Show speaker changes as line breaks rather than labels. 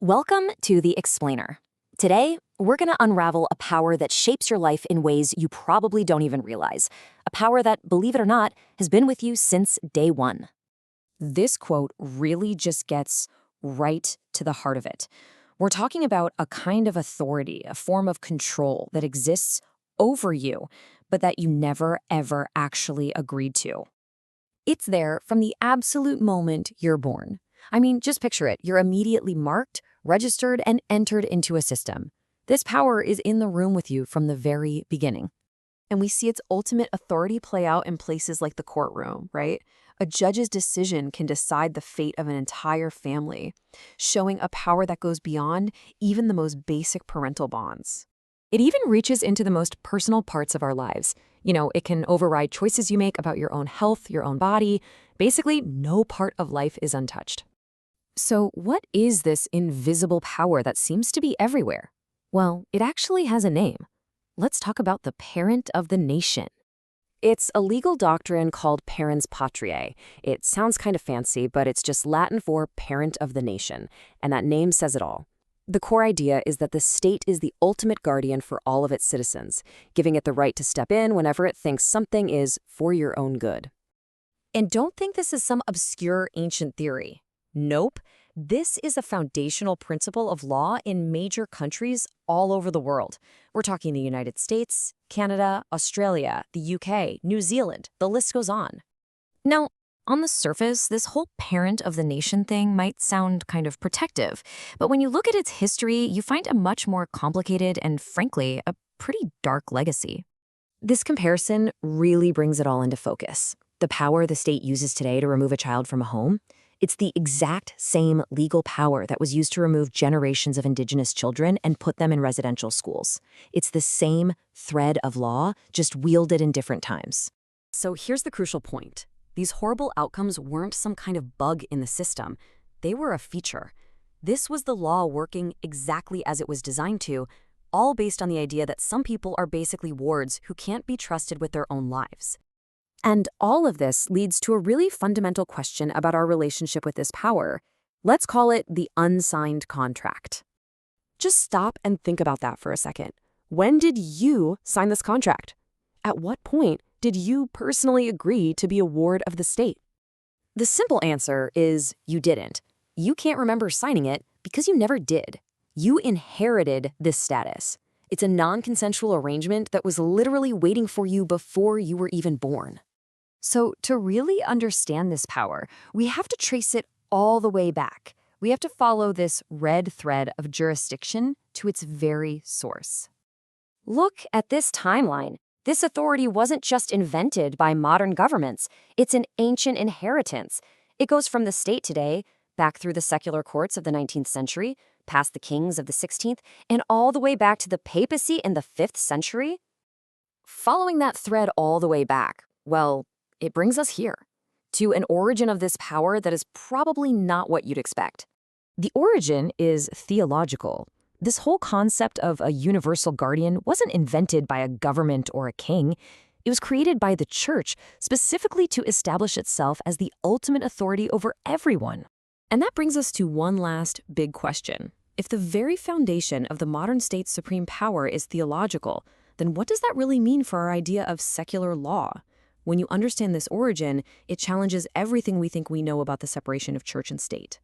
Welcome to The Explainer. Today, we're going to unravel a power that shapes your life in ways you probably don't even realize. A power that, believe it or not, has been with you since day one. This quote really just gets right to the heart of it. We're talking about a kind of authority, a form of control that exists over you, but that you never, ever actually agreed to. It's there from the absolute moment you're born. I mean, just picture it. You're immediately marked, registered, and entered into a system. This power is in the room with you from the very beginning.
And we see its ultimate authority play out in places like the courtroom, right? A judge's decision can decide the fate of an entire family, showing a power that goes beyond even the most basic parental bonds.
It even reaches into the most personal parts of our lives. It can override choices you make about your own health, your own body. Basically, no part of life is untouched. So what is this invisible power that seems to be everywhere? Well, it actually has a name. Let's talk about the parent of the nation. It's a legal doctrine called parens patriae. It sounds kind of fancy, but it's just Latin for parent of the nation, and that name says it all. The core idea is that the state is the ultimate guardian for all of its citizens, giving it the right to step in whenever it thinks something is for your own good. And don't think this is some obscure ancient theory. Nope. This is a foundational principle of law in major countries all over the world. We're talking the United States, Canada, Australia, the UK, New Zealand. The list goes on. Now, on the surface, this whole parent of the nation thing might sound kind of protective, but when you look at its history, you find a much more complicated and, frankly, a pretty dark legacy. This comparison really brings it all into focus. The power the state uses today to remove a child from a home, it's the exact same legal power that was used to remove generations of Indigenous children and put them in residential schools. It's the same thread of law, just wielded in different times. So here's the crucial point. These horrible outcomes weren't some kind of bug in the system. They were a feature. This was the law working exactly as it was designed to, all based on the idea that some people are basically wards who can't be trusted with their own lives. And all of this leads to a really fundamental question about our relationship with this power. Let's call it the unsigned contract. Just stop and think about that for a second. When did you sign this contract? At what point did you personally agree to be a ward of the state? The simple answer is you didn't. You can't remember signing it because you never did. You inherited this status. It's a non-consensual arrangement that was literally waiting for you before you were even born. So to really understand this power, we have to trace it all the way back. We have to follow this red thread of jurisdiction to its very source. Look at this timeline. This authority wasn't just invented by modern governments. It's an ancient inheritance. It goes from the state today, back through the secular courts of the 19th century, past the kings of the 16th, and all the way back to the papacy in the 5th century. Following that thread all the way back, well, it brings us here, to an origin of this power that is probably not what you'd expect. The origin is theological. This whole concept of a universal guardian wasn't invented by a government or a king. It was created by the church, specifically to establish itself as the ultimate authority over everyone. And that brings us to one last big question. If the very foundation of the modern state's supreme power is theological, then what does that really mean for our idea of secular law? When you understand this origin, it challenges everything we think we know about the separation of church and state.